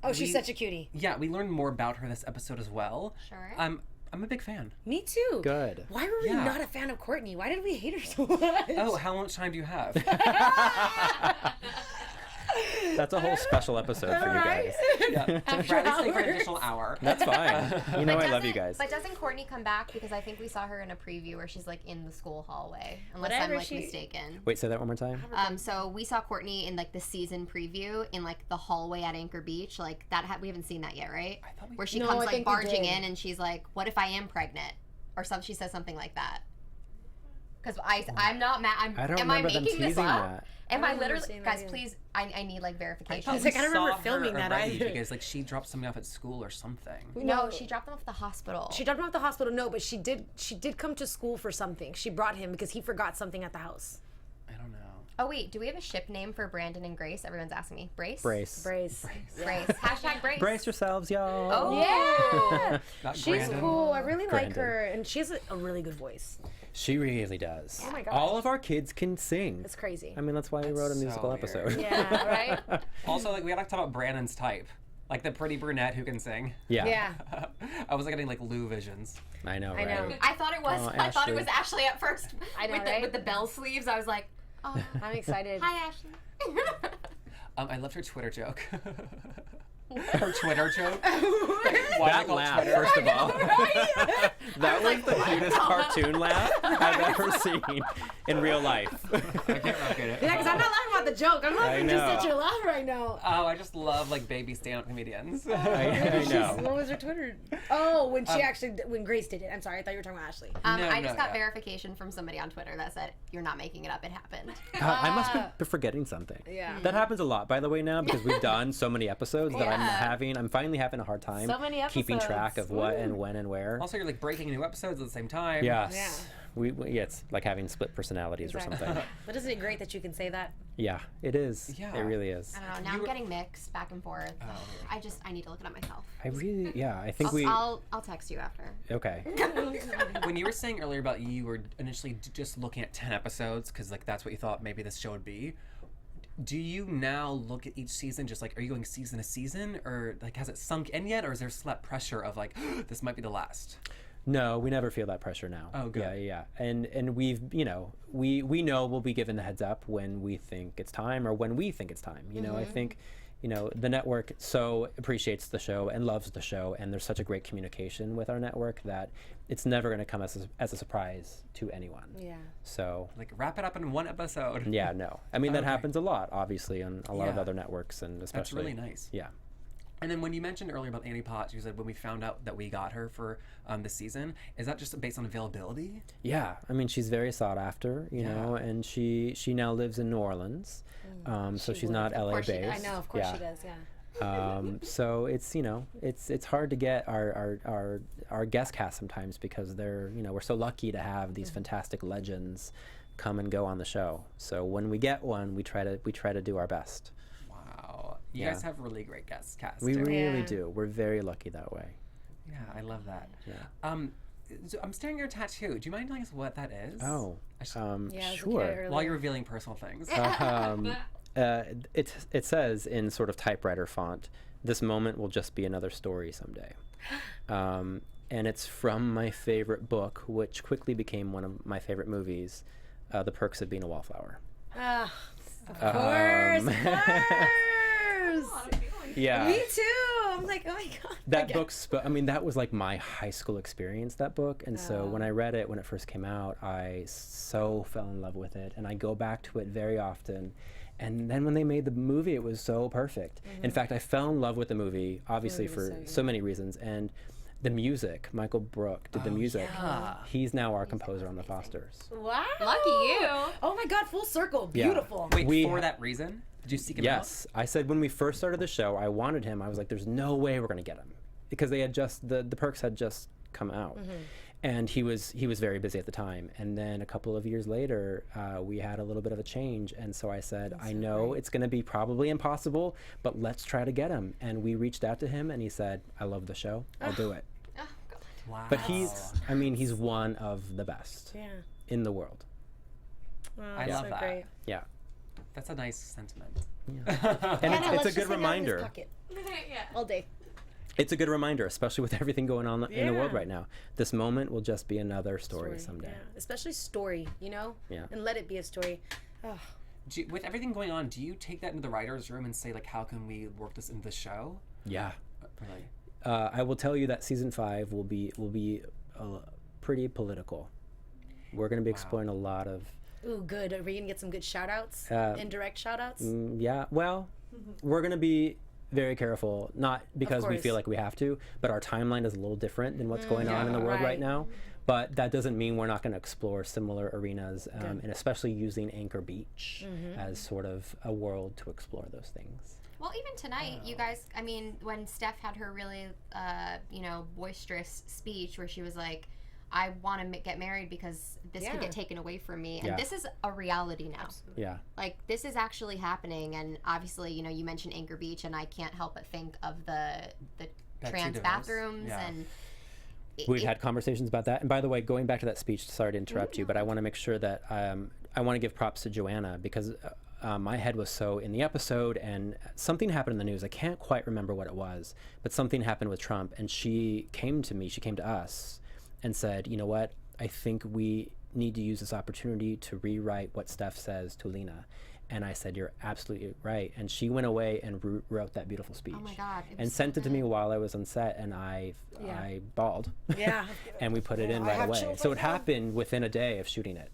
Oh, she's We- such a cutie. Yeah, we learned more about her this episode as well. Sure. I'm a big fan. Me too. Good. Why were we Yeah. not a fan of Courtney? Why did we hate her so much? Oh, how much time do you have? That's a whole special episode for you guys. Yeah. Bradley's staying for an additional hour. That's fine. You know I love you guys. But doesn't Courtney come back? Because I think we saw her in a preview where she's like in the school hallway, unless Whatever I'm like she- mistaken. Wait, say that one more time. So we saw Courtney in like the season preview in like the hallway at Anchor Beach, like that. We haven't seen that yet, right? I thought we- Where she No, comes I like think we barging did. in and she's like, "What if I am pregnant?" Or something. She says something like that. Because I'm not mad. I don't am I remember them making this teasing up? that. Am I I don't remember literally, seeing that guys? either. Please, I need like verification. I was like, I don't remember saw her filming that already either. because like she dropped something off at school or something. No, she dropped them off at the hospital. She dropped him off at the hospital. No, but she did come to school for something. She brought him because he forgot something at the house. I don't know. Oh wait, do we have a ship name for Brandon and Grace? Everyone's asking me. Brace. Brace. Brace. Brace. Hashtag Brace. Brace yourselves, y'all. Oh Yeah. Not She's Brandon. cool. I really like Brandon. her. And she has a really good voice. She really does. Oh my gosh. All of our kids can sing. It's crazy. I mean, that's why we wrote a so musical weird. episode. Yeah, right? Also, like we gotta talk about Brandon's type, like the pretty brunette who can sing. Yeah. Yeah. I was like, getting like Lou visions. I know, I right? know. I thought it was. Oh, I thought it Ashley. was Ashley at first. I know, with right? with the bell sleeves. I was like, oh, I'm excited. hi Ashley. I loved her Twitter joke. Her Twitter joke. That Why laugh, first of all. That was the cutest cartoon laugh I've ever seen in real life. I can't replicate it. Yeah, because I'm not laughing about the joke. I'm laughing just know. at your laugh right now. Oh, I just love like baby stand-up comedians. I know. What was her Twitter? Oh, when she when Grace did it. I'm sorry, I thought you were talking about Ashley. I just got yeah. verification from somebody on Twitter that said you're not making it up. It happened. God, I must be forgetting something. Yeah. That happens a lot, by the way, now because we've done so many episodes that Yeah. I'm finally having a hard time So many keeping track episodes. of what and when and where. Also, you're like breaking new episodes at the same time. Yes. Yeah. Yeah, it's like having split personalities or Exactly. something. But isn't it great that you can say that? Yeah, it is. Yeah. It really is. I don't know. Now I'm getting mixed back and forth. I need to look it up myself. I think I'll text you after. okay. When you were saying earlier about you were initially just looking at 10 episodes because like that's what you thought maybe this show would be. Do you now look at each season just like, are you going season to season, or like has it sunk in yet, or is there still that pressure of like this might be the last? No, we never feel that pressure now. Oh, good. Yeah. And we've, we know we'll be given the heads up when we think it's time or when we think it's time. You know, I think, the network so appreciates the show and loves the show, and there's such a great communication with our network that it's never going to come as a surprise to anyone. Yeah. So, Like wrap it up in one episode. yeah, no. I mean, that Okay. happens a lot, obviously, on a lot of Yeah. other networks, and especially. That's really nice. Yeah. And then when you mentioned earlier about Annie Potts, you said when we found out that we got her for this season, is that just based on availability? Yeah, I mean, she's very sought after, you know, and she now lives in New Orleans, so she's not LA course she based. does. I know, of course yeah. she does, yeah. So it's it's hard to get our guest cast sometimes because they're we're so lucky to have these fantastic legends come and go on the show. So when we get one, we try to do our best. Wow. You Yeah. guys have really great guest cast. We too. really Yeah. do. We're very lucky that way. Yeah, I love that. Yeah. I'm staring at your tattoo. Do you mind telling us what that is? Oh, Yeah, I was looking at it sure. earlier. While you're revealing personal things. It says in sort of typewriter font, "This moment will just be another story someday." And it's from my favorite book, which quickly became one of my favorite movies, The Perks of Being a Wallflower. Ah, of course, of course. Yeah. Me too. I'm like, oh my god. That book's, I mean, that was like my high school experience, that book. And so when I read it, when it first came out, I so fell in love with it. And I go back to it very often. And then when they made the movie, it was so perfect. In fact, I fell in love with the movie, obviously for so many reasons. And the music, Michael Brook did the music. yeah. He's now our composer on The Fosters. Wow. Lucky you. Oh my god, full circle. Yeah. Beautiful. Wait, We- for that reason? Did you seek him out? Yes, I said when we first started the show, I wanted him. I was like, "There's no way we're gonna get him," because they had just the Perks had just come out, and he was very busy at the time. And then a couple of years later, we had a little bit of a change, and so I said, "I know it's gonna be probably impossible, but let's try to get him." And we reached out to him, and he said, "I love the show. I'll do it." Oh, God. Wow. But he's one of the best Yeah. in the world. Oh, I love that. Great. Yeah, That's a nice sentiment. and Hannah, it's let's a just good hang out in his reminder. pocket Yeah. all day. It's a good reminder, especially with everything going on in the world Yeah. right now. This moment will just be another story someday. Yeah. Especially story, you know? Yeah. And let it be a story. Oh. With everything going on, do you take that into the writer's room and say, like, how can we work this into the show? Yeah. Really? I will tell you that season 5 will be pretty political. We're going to be exploring a lot of Ooh, good. Are we going to get some good shout outs? Indirect shout outs? yeah. Well, we're going to be very careful, not because we course. feel like we have to, but our timeline is a little different than what's going on in the world right Right. now. But that doesn't mean we're not going to explore similar arenas, and especially using Anchor Beach as sort of a world to explore those things. Well, even tonight, you guys, I mean, when Steph had her really, boisterous speech where she was like, I want to get married because this could get taken away from me. And Yeah. this is a reality now. Yeah. Like, this is actually happening. And obviously, you mentioned Anchor Beach, and I can't help but think of the trans Divorce. bathrooms. Yeah. And We've had conversations about that. And by the way, going back to that speech, sorry to interrupt you, but I want to make sure that I want to give props to Joanna because my head was so in the episode and something happened in the news. I can't quite remember what it was, but something happened with Trump. And she came to us and said, you know what, I think we need to use this opportunity to rewrite what Steph says to Lena. And I said, you're absolutely right. And she went away and wrote that beautiful speech. oh my God. It was And so sent it to good. me while I was on set, and I bawled. Yeah. And we put it in I right have away. chills So right it now. happened within a day of shooting it.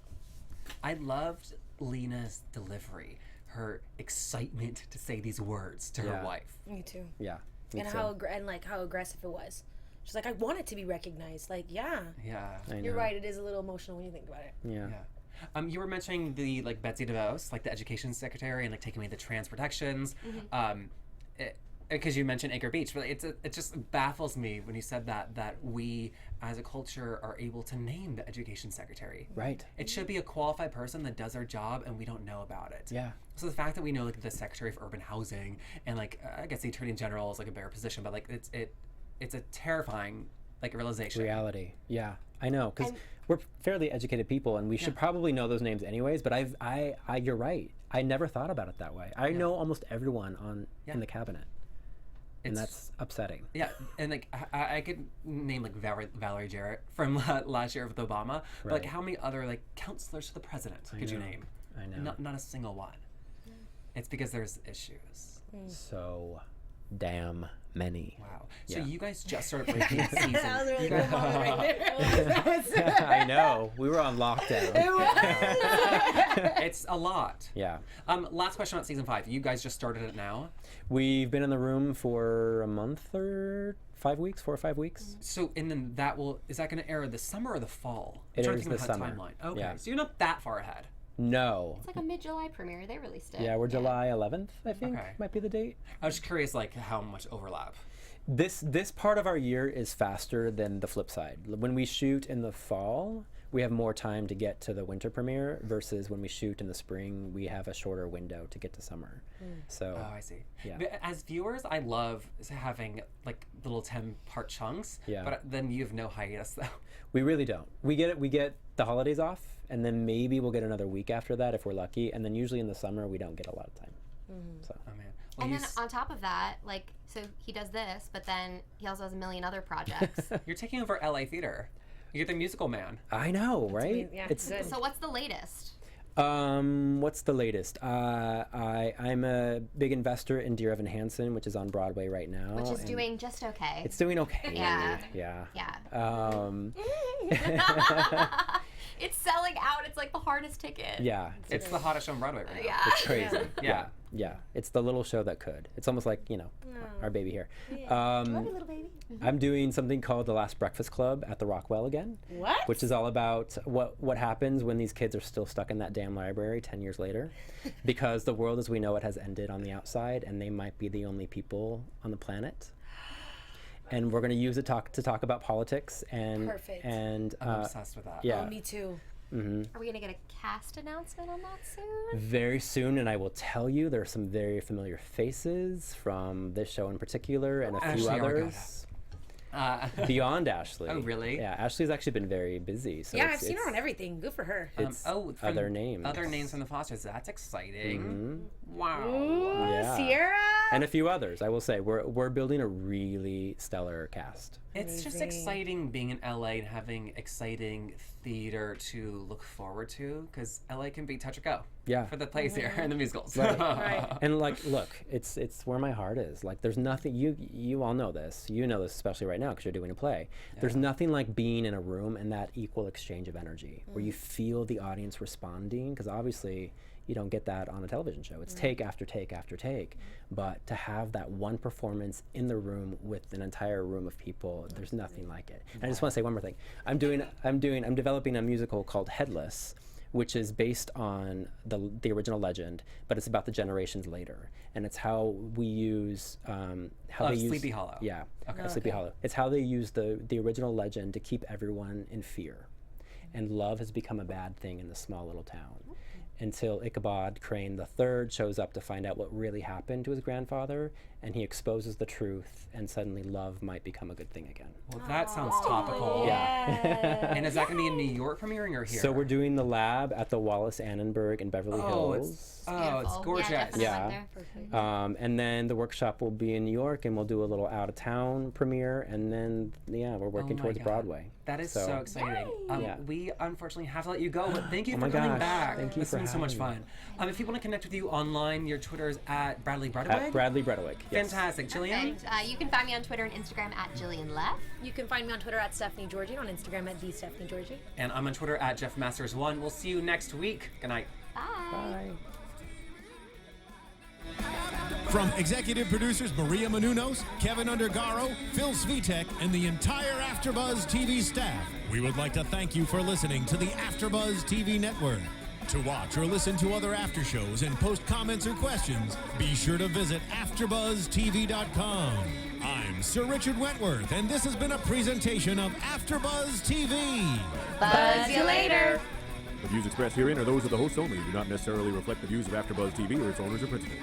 I loved Lena's delivery, her excitement to say these words to her Yeah. wife. Me too. Yeah. me And too. how aggressive it was. She's like, I want it to be recognized. Like, yeah. Yeah. I You're know. right. It is a little emotional when you think about it. Yeah. Yeah. You were mentioning the Betsy DeVos, like the education secretary, and like taking away the trans protections. Because you mentioned Anchor Beach, but it just baffles me when you said that we as a culture are able to name the education secretary. Right. It should be a qualified person that does our job, and we don't know about it. Yeah. So the fact that we know like the Secretary of Urban Housing and like I guess the Attorney General is like a bigger position, but like it's a terrifying like realization. Reality. Yeah. I know, because we're fairly educated people, and we should probably know those names anyways. But I you're right. I never thought about it that way. I know almost everyone in the cabinet, and It's- that's upsetting. Yeah, and like I could name like Valerie Jarrett from last year with Obama, but like Right. how many other like counselors to the president could you know. name? I know. Not a single one. It's because there's issues. So damn many. Wow. So Yeah. you guys just started breaking season. That was a really good moment right there. I know. We were on lockdown. It's a lot. Yeah. Last question about season 5. You guys just started it now. We've been in the room for a month or 5 weeks, 4 or 5 weeks. So and then is that going to air this summer or the fall? It trying to airs think of this that summer. timeline. Okay, Yeah. so you're not that far ahead. No. It's like a mid-July premiere. They released it. Yeah, we're July 11th, I think, Okay. might be the date. I was just curious, like how much overlap. This part of our year is faster than the flip side. When we shoot in the fall, we have more time to get to the winter premiere versus when we shoot in the spring, we have a shorter window to get to summer. So Oh, I see. Yeah. But as viewers, I love having like little 10-part chunks. Yeah. But then you have no hiatus though. we really don't. We get the holidays off, and then maybe we'll get another week after that if we're lucky, and then usually in the summer we don't get a lot of time. So Oh man. Well, And you then on top of that, like, so he does this, but then he also has a million other projects. you're taking over LA theater. You're the musical man. I know, right? amazing. Yeah, it's good. So what's the latest? What's the latest? I'm a big investor in Dear Evan Hansen, which is on Broadway right now. Which is and doing just okay. It's doing okay. Yeah. Yeah. Yeah. It's selling out. It's like the hardest ticket. Yeah. It's the hottest show on Broadway right now. Yeah. It's crazy. Yeah. Yeah. It's the little show that could. It's almost like, our baby here. Love you, little baby. I'm doing something called The Last Breakfast Club at the Rockwell again. What? Which is all about what happens when these kids are still stuck in that damn library 10 years later. Because the world as we know it has ended on the outside, and they might be the only people on the planet. And we're going to use it to talk about politics and Perfect. and I'm obsessed with that. yeah, Oh, me too. Are we going to get a cast announcement on that soon? very soon. And I will tell you, there are some very familiar faces from this show in particular, and a few Ashley others. Beyond Ashley. Oh, really? Yeah, Ashley's actually been very busy. So Yeah, I've seen her on everything. Good for her. It's from other names. Other names from the Fosters. That's exciting. Wow. Ooh, Yeah. Sierra. And a few others. I will say we're building a really stellar cast. It's just Amazing. exciting being in LA and having exciting theater to look forward to, because LA can be touch or go. Yeah. For the plays here and the musicals. Right. And like, look, it's where my heart is. Like, there's nothing. You all know this. You know this especially right now because you're doing a play. There's nothing like being in a room and that equal exchange of energy where you feel the audience responding. Because obviously, you don't get that on a television show. It's take after take after take. But to have that one performance in the room with an entire room of people, there's nothing like it. And I just want to say one more thing. I'm developing a musical called Headless, which is based on the original legend, but it's about the generations later, and it's how we use how they use Sleepy Hollow. Yeah, Okay. Sleepy Hollow. It's how they use the original legend to keep everyone in fear, and love has become a bad thing in the small little town. Until Ichabod Crane III shows up to find out what really happened to his grandfather, and he exposes the truth, and suddenly love might become a good thing again. Well, that sounds topical. Yeah. And is that going to be in New York premiering or here? So we're doing the lab at the Wallace Annenberg in Beverly Oh, Hills. it's Beautiful. gorgeous. Yeah, definitely Yeah. went there. Perfect. And then the workshop will be in New York, and we'll do a little out-of-town premiere, and then, we're working my towards God. Broadway. That is so exciting. Yeah. We unfortunately have to let you go, but thank you Oh for my coming gosh, back. thank you This for has been so much having fun. If you want to connect with you online, your Twitter is at Bradley Bredeweg. At Bradley Bredeweg, yes. Fantastic. Jillian? And you can find me on Twitter and Instagram at Jillian Leff. You can find me on Twitter at Stephanie Giorgi, on Instagram at @Stephanie And I'm on Twitter at JeffMasters1. We'll see you next week. Good night. Bye. Bye. From executive producers Maria Menounos, Kevin Undergaro, Phil Svitek, and the entire AfterBuzz TV staff, we would like to thank you for listening to the AfterBuzz TV network. To watch or listen to other after shows and post comments or questions, be sure to visit AfterBuzzTV.com. I'm Sir Richard Wentworth, and this has been a presentation of AfterBuzz TV. Buzz you later. The views expressed herein are those of the hosts only and do not necessarily reflect the views of AfterBuzz TV or its owners or principals.